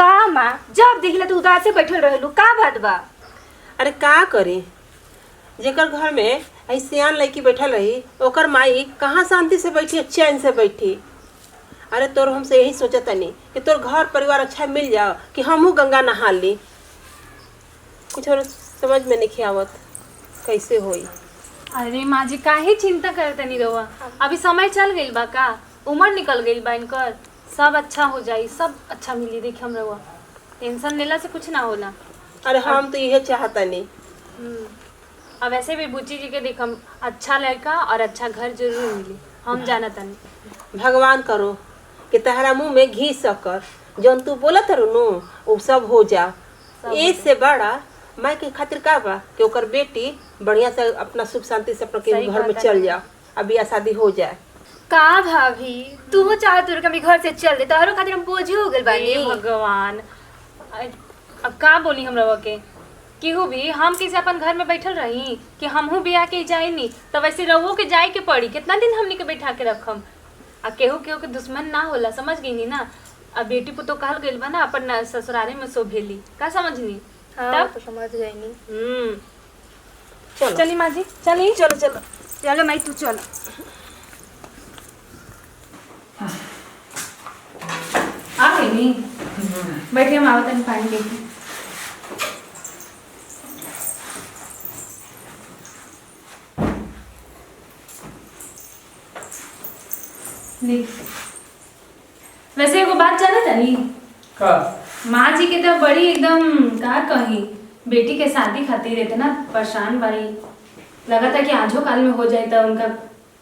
का माँ जब देखला तो उदास से बैठल रहलू का बात बा? अरे का करी, जेकर घर में सियान लड़की बैठल रही ओकर माई कहाँ शांति से बैठी, चैन से बैठी। अरे तोर हमसे यही सोचत तनी कि तोर घर परिवार अच्छा मिल जाओ कि हमहू गंगा नहा ली। कुछ और समझ में नहीं आवत कैसे होई। अरे माँ जी काहे चिंता करते नहीं रहुआ, अभी समय चल गई बा का, उम्र निकल गई बा इनकर, सब अच्छा हो जाई, सब अच्छा मिली। देखिए हम रहुआ टेंशन लेला से कुछ ना होला। अरे हम तो यही चाहता नहीं। अब वैसे भी बुच्ची जी के देखम अच्छा लड़का और अच्छा घर जरूर मिली, हम जानत नहीं। भगवान करो कि तहरा मुंह में घी शक्कर जौन तू बोलत हरू नु वो सब हो जा। एक से बड़ा माई के खातिर का बा कि ओकर बेटी बढ़िया से अपना सुख शांति से अपने घर में चल जाओ, अब या शादी हो जाए। का भाभी तू चाह तोर कभी घर से चल दे तोहरो खातिर हम बोझ हो गइल बानी। भगवान अब का बोली हम रहुआ के, केहू भी हम किसी अपन घर में बैठल रही कि हमहू बिया के जाए नी, तो वैसे रहुओ के जाए के पड़ी। कितना दिन हमनी के बैठा के रखम, आ केहू केहू के दुश्मन ना होला, समझ गई नी ना। अब बेटी पुतो कहल गइल बा ना अपन ससुरारे में शोभेली, का समझनी? हाँ तो समझ गई नी। चलो चली माँ जी चली। चलो चलो चलो माई तू चल। आ गई नी, बैठिए हम आवत नहीं पानी लेके। वैसे एगो बात जाना तनी का? माँ जी के तो बड़ी एकदम का कही, बेटी के शादी खातिर इतना परेशान बाड़ी, लगा था कि आजो काल में हो जाए तो उनका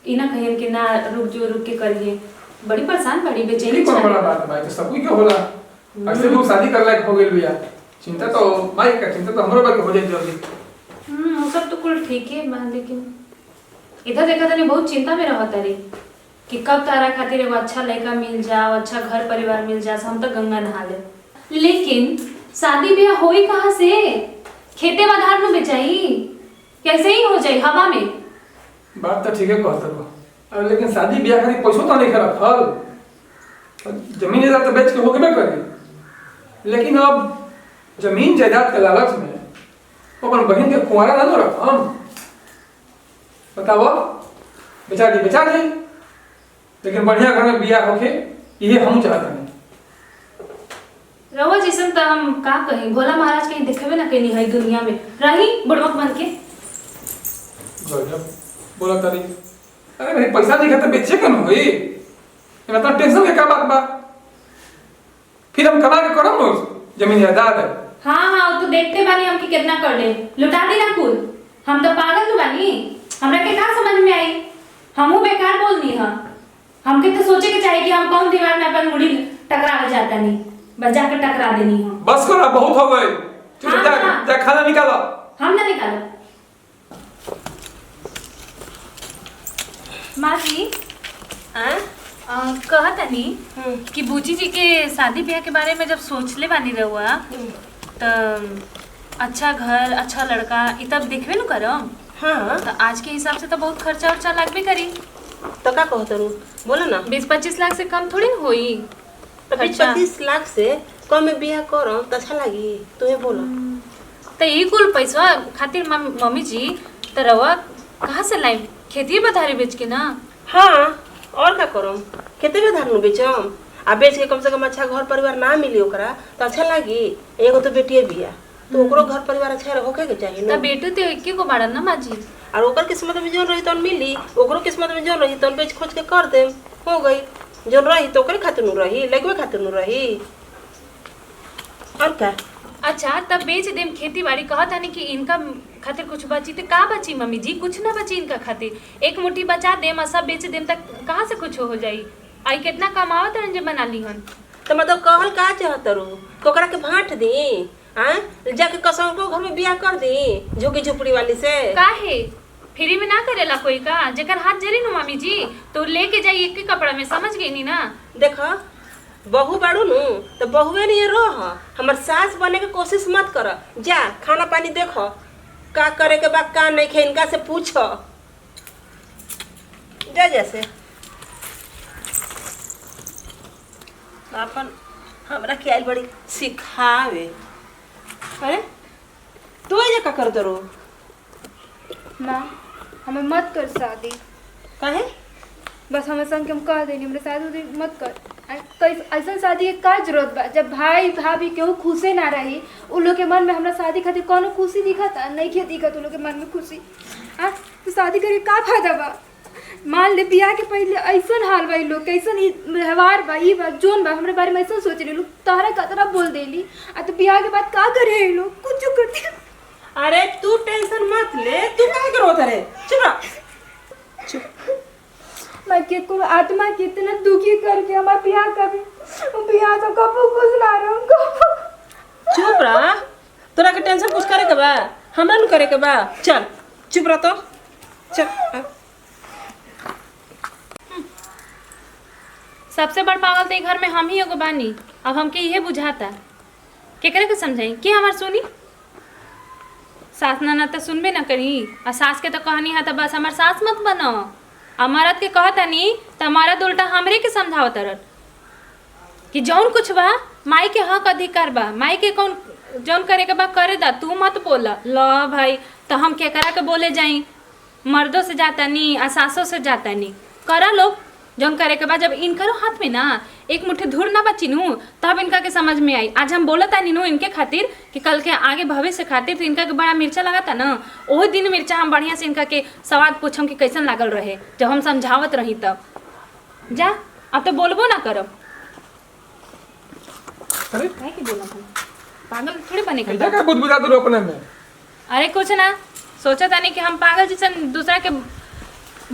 इना कहिए कि ना रुक के करिए। बड़ी परेशान बाड़ी, बेचैनी कौन बड़ा बात है भाई, तो सब कुछ क्या होला। ऐसे लोग शादी कर लायक हो गए भैया, चिंता तो माई का चिंता तो हमरो बाकी हो जाए जल्दी। वो सब तो कुल ठीक है बा, लेकिन इधर देखा था बहुत चिंता में रहा तारी कि कब तारा खातिर एगो अच्छा लड़का मिल जाओ, अच्छा घर परिवार मिल जाए, हम तो गंगा नहा ले। लेकिन शादी ब्याह होई कहाँ से? खेते बाधार में बेचाई, कैसे ही हो जाए हवा में। बात तो ठीक है कहत हो, लेकिन शादी ब्याह खातिर पैसो तो नहीं रखल, जमीन जायदाद तो बेच के होके करी। लेकिन अब जमीन जायदाद के लालच में अपन बहन के कुंवारा ना रखम, बताओ बेचा दी, लेकिन बढ़िया घर में बियाह होके ये हम चाहते हैं। रवा जिसम तो हम का कहीं, भोला महाराज कहीं देखेबे ना कहीं है दुनिया में, रही बुड़वक बन के। गजब बोला तारी। अरे भाई पैसा नहीं खाता बेचे के न होई, इतना टेंशन के का बात बा? फिर हम कमा के करम न जमीन जायदाद। हाँ वो तो देखते बानी हम कि कितना कर ले, लुटा दी ना कुल। हम तो पागल तो बानी, हमरा के का समझ में आई? हमहू बेकार बोलनी है, हमके तो सोचे के चाहिए कि हम कौन दीवार में अपन मुड़ी टकरावे जाता नहीं, बस जाकर टकरा देनी है। बस करो बहुत हो गए, हाँ, जा खाना निकालो। हम ना निकालो। माँ जी कहता नहीं कि बूची जी के शादी ब्याह के बारे में जब सोचले बानी रहुआ तो अच्छा घर अच्छा लड़का ये तब देखबे न करम। हाँ तो आज के हिसाब से तो बहुत खर्चा उर्चा लगबे करी। तो का कहत रू, बोलो ना। 20-25 लाख से कम थोड़ी न होई। तो 20-25 लाख से कम में बियाह करो तो अच्छा लगी, तुम्हें बोलो। तो ये कुल पैसा खातिर मम्मी जी तो रहुआ कहाँ से लाई? खेती बधारी बेच के ना। हाँ और का करो, खेते में धान बेचम आ बेच के कम से कम अच्छा घर परिवार ना मिली ओकरा तो अच्छा लगी। एगो तो बेटिए बिया तो ओकरो घर परिवार अच्छा होके के चाहिए ना। तो बेटू तो एक को बाड़न ना माँ जी, और ओकर किस्मत में जोन रही तौन मिली, ओकरो किस्मत में जोन रही तौन बेच खोज के कर दे, हो गई। जोन रही तो ओकरे खातिर नु रही, लगवे खातिर नु रही, और का। अच्छा तब बेच देम खेती बाड़ी। कहत हनी कि इनका खातिर कुछ बची तो का बची मम्मी जी? कुछ ना बची इनका खातिर। एक मुट्ठी बचा देम और सब बेच देम तक कहाँ से कुछ हो जाई? आई कितना कमावत रहन जे बना ली हन। तो मतलब कहल का चाहत रू, ओकरा के भांट दी, हां जाके कसम को घर में बियाह कर दी झुकी झुपड़ी वाली से। काहे फ्री में ना करेला कोई का? जेकर हाथ जरी नु मम्मी जी तो लेके जाई एक ही कपड़ा में, समझ गई नी ना। देखो बहू बाड़ू नु तो बहुए नहीं रह, हमर सास बने के कोशिश मत कर। जा खाना पानी देखो का करे के बाद का नहीं खे, इनका से पूछो जा। जैसे अपन हमरा के आइल बड़ी सिखावे। अरे तू ये का कर दरो? माँ हमें मत कर शादी। काहे? बस हमें संग के हम कह देनी हमरे शादी उदी मत कर। ऐसा शादी के का जरूरत बा जब भाई भाभी केहू खुशे ना रही। उ लोग के मन में हमरा शादी खातिर कोनो खुशी दिखता नहीं के दिखत उ लोग के मन में खुशी। आ तो शादी करे का फायदा बा? मान ले बियाह के पहले ऐसन हाल बा लोग कैसन व्यवहार बा ई बा जोन बा हमरे बारे में ऐसा सोच रहे लोग तारा कतरा बोल देली। आ तो बियाह के बाद का करे लोग कुछ जो करते। अरे तू टेंशन मत ले, तू काहे करो रे? चुप रह। चुप। मैं कितको आत्मा कितना दुखी करके हमारा बियाह कभी बियाह तो कबू कुछ ना रहूंगा। चुप रह। तोरा के टेंशन कुछ करे के बा? हमरा न करे के बा? चल चुप रह तो। चल। सबसे बड़ पागल तो घर में हम ही एगो बानी। अब हमके इहे बुझाता केकरे के समझाई कि हमार सुनी। सास ना तो सुनबे ना करी। और सास के तो कहानी है तो बस हमार सास मत बनो। मरद के कहता नहीं तो मरद उल्टा हमरे के समझावत रह कि जौन कुछ बा माई के हक अधिकार बा। माई के कौन जौन करे के बा करे दा, तू मत बोला। लो भाई तो हम केकरा के बोले जाई? मर्दों से जाता नहीं और सासों से जाता नहीं। करा लोग जौन करे के बाद जब इनकरो हाथ में ना एक मुट्ठी धूल ना बची नू तब इनका के समझ में आई। आज हम बोलता नहीं नू इनके खातिर कि कल के आगे भविष्य खातिर तो इनका के बड़ा मिर्चा लगाता ना। वही दिन मिर्चा हम बढ़िया से इनका के सवाल पूछम कि कैसन लागल रहे जब हम समझावत रही तब। जा अब तो बोलबो ना करब। अरे काहे के बोलम हम? पागल थोड़ी बने के कैसा का बुदबुदा दो अपने में? अरे कुछ ना सोचा था नहीं कि हम पागल जैसे दूसरा के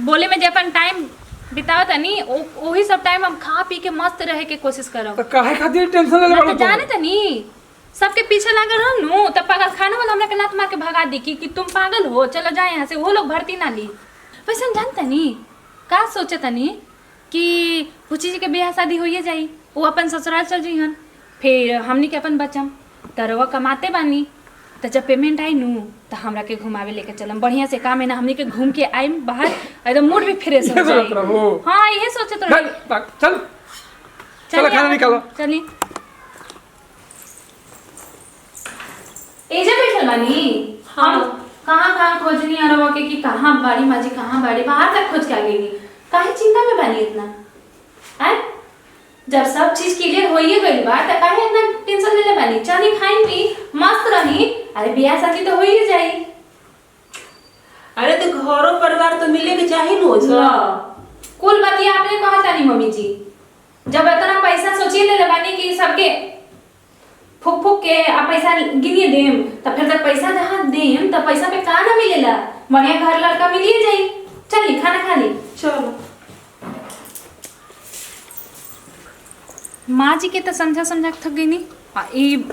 बोले में जब टाइम बितावत नहीं वही सब टाइम हम खा पी के मस्त रहे के कोशिश करब। तो काहे खातिर टेंशन ले तो जाने त नहीं सबके पीछे लागल रह नु तब पागल खाने वाला हमरा के लात मार के भगा दी कि तुम पागल हो चलो जाए यहाँ से। वो लोग भर्ती ना ली। वैसे हम जानता नहीं का सोचे तनी कि पुची जी के ब्याह शादी होइए जाई वो अपन ससुराल चल जाइहन फिर हमनी के अपन बचम तरवा कमाते बानी तो जब पेमेंट आई नू तो हमरा के घुमावे लेके चलम बढ़िया से काम है ना हमनी के घूम के आइम बाहर एकदम मूड भी फ्रेश हो जाए। हाँ ये सोचे तो चल चल खाना निकालो। चलिए एजे बैठल बानी हम कहाँ खोजनी अरवा के कि कहाँ बाड़ी माजी कहाँ बाड़ी बाहर तक खोज के आ गई। काहे चिंता में बानी इतना? हैं जब सब चीज क्लियर होइए गइल बा त काहे इतना टेंशन लेले बानी? चली खाई पी मस्त रही। अरे ब्याह शादी तो होइए जाई। अरे तो घरों परिवार तो मिले के चाहिए नु। कुल बतिया आपने कहा था नहीं मम्मी जी जब इतना पैसा सोचिए ले बानी कि सबके फूक फूक के आप पैसा गिनिए देम तो फिर जब पैसा जहाँ देम तो पैसा पे का ना मिलेला बढ़िया घर लड़का मिलिए जाई। चलिए खाना खा ली। चलो। माँ जी के तो समझा समझा थक गई नहीं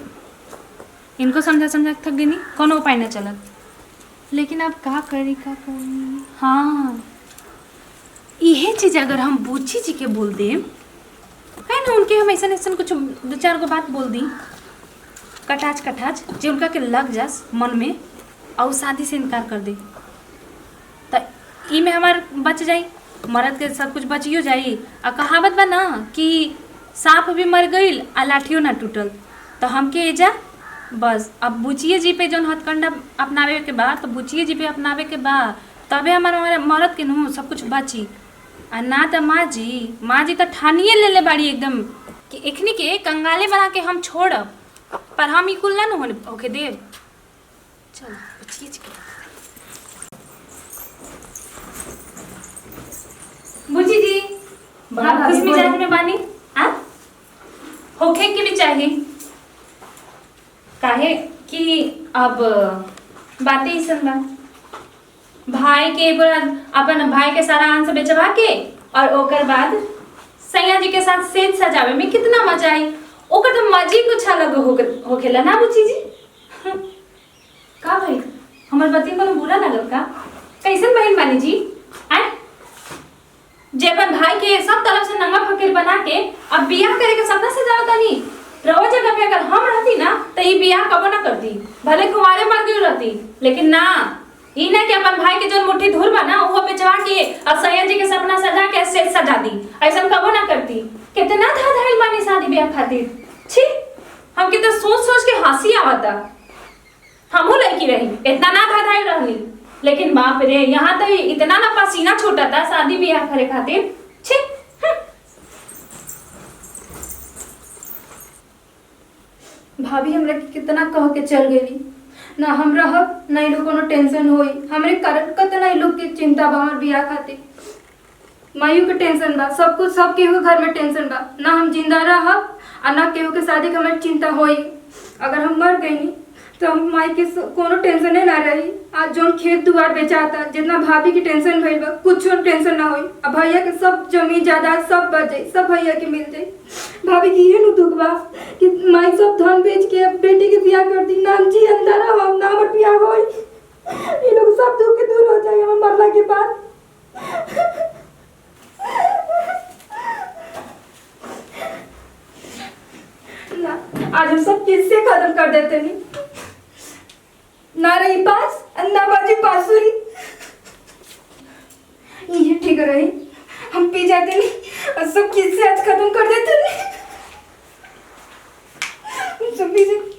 इनको समझा समझा थक गई नहीं कोनो उपाय ना चलत। लेकिन अब का करी हाँ यह चीज अगर हम बूची जी के बोल दें है ना उनके हम ऐसा ऐसा कुछ दो चार गो बात बोल दी कटाच जो उनका के लग जास मन में और शादी से इनकार कर दे तो ई में हमार बच जाई मर्द के सब कुछ बचियो जाई। और कहावत बा ना कि सांप भी मर गई आ लाठियो ना टूटल। तो हमके एजा बस अब बुचिए जी पे जौन हथकंडा अपनावे के बाद तो बुचिए जी पे अपनावे के बाद तबे हमारे मर्द के नू सब कुछ बची। आ ना तो माँ जी तो ठानिए ले बाड़ी एकदम कि एखनी के कंगाले बना के हम छोड़ब पर हम ई कुल ना होने ओके देव। चल बुचिए जी बुची जी बड़ा खुश मिजाज में बानी आ होखे के भी चाहिए काहे कि अब बातें ही सन बा भाई के पूरा अपन भाई के सारा अंश बेचवा के और ओकर बाद सैया जी के साथ सेज सजावे में कितना मजा आई। ओकर तो मजे कुछ अलग होखेला ना बुची जी। का भाई हमर बती को बुरा लगल का? कैसन बहन बानी जी आए जे अपन भाई के सब तरफ से नंगा फकीर बना के अब बियाह करे के सपना से जावता नहीं रहो जगह पे अगर हम रहती ना तो ये बियाह कबो ना करती भले कुंवारे मर गई रहती। लेकिन ना ई ना कि अपन भाई के जो मुट्ठी धूल बा ना वो बेचवा के और सैया जी के सपना सजा के सेज सजा दी ऐसा कबो ना करती। कितना था धाइल मानी शादी ब्याह खातिर। छी, हमके तो सोच सोच के हंसी आवता। हमहू लड़की रही, इतना ना भाधाई रहनी, लेकिन बाप रे यहाँ तो इतना ना पसीना छूटा था शादी ब्याह करे खातिर। छी भाभी हमरा के कितना कह के चल गेली, ना हम रहब ना इ लोग कोनो टेंशन होई। हमरे कारण कितना इ लोग के चिंता बा हमर बियाह खातिर। मायू के टेंशन बा, सब कुछ सब केहू के घर में टेंशन बा, ना हम जिंदा रहब और ना केहू के शादी के हमारी चिंता होई। अगर हम मर गईनी तो हम माई के कोनो टेंशन ना रही। आज जो खेत दुआर बेचाता, जितना भाभी की टेंशन भइल बा कुछ टेंशन ना होई। अब भैया के सब जमीन जायदाद सब बच जाई, सब भैया के मिल जाई। भाभी की ये नु दुख बा कि माई सब धन बेच के बेटी के बियाह कर दी, नाम जी अंदर हम ना हमर बियाह होई। ये लोग सब दुख के दूर हो जाए हम मरला के बाद। ना आज हम सब किससे खत्म कर देते नहीं, ना रही बास ना बाजी बांसुरी। ये ठीक रही, हम पी जाते नहीं और सब किससे आज खत्म कर देते नहीं। हम सब पी जाते।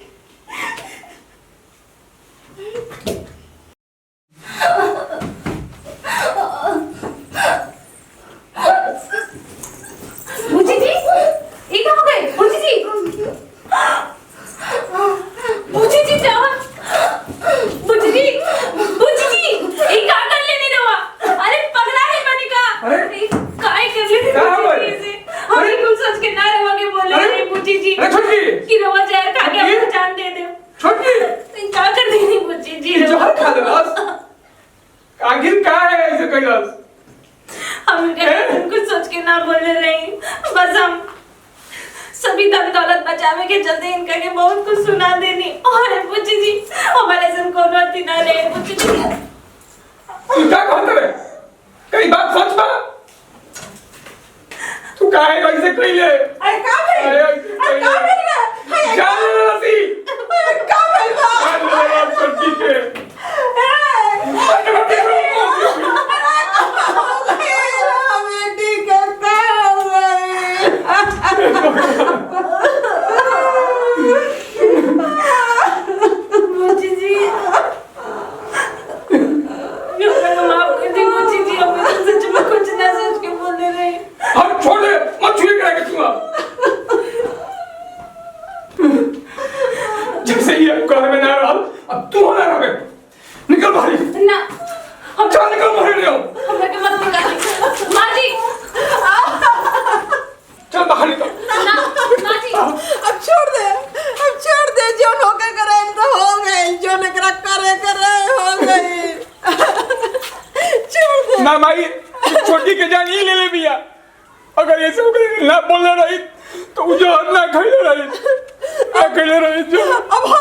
बुची जी, ये कहाँ गए? बुची जी, बुची जी जान, बुची जी, बुची जी, ये कहाँ कर लेने रवा? अरे पगला है मैंने कहा। अरे काय कर लेने बुची जी से? हमें कुछ सोच के ना रवा के बोले अरे बुची जी कि रवा जहर खा के अपनी जान दे दे। छोटी क्या कर देनी बुची जी? ये जहर खा लेलास, आखिर क्या है ऐसे कैलास? हम कुछ सोच के ना बोले रही, बस हम सभी धन दौलत बचावे के चलते इनका के बहुत कुछ सुना देनी। और बुच्ची जी हमारे से कोनो अति ना रहे। बुच्ची जी तू क्या कहत रे? कई बात सच बा? तू काहे ऐसे कइले? अरे का भइल? अरे का भइल बा? जान रसी का भइल बा? जान ले छोटी के बेटी के पैर बुच्ची जी हमें माफ कर दी। बुच्ची जी हमें सच में कुछ ना सोच के बोले रहे। हम छोड़ दे, मत छुए करेगा तू। जैसे ही घर में ना रहा, अब तू होना रहे। निकल बाहर। ना हम चल निकल बाहर ले आओ। हमें के मत निकालिए। माँ जी चल बाहर निकल। ना माँ जी अब छोड़ दे जो नौकर करे तो हो गए, जो नकरा करे हो गए। छोड़ दे ना माई, छोटी के जान ही ले ले बिया। अगर ये सब ना बोलना रही तो जो ना खैले रही जो। अब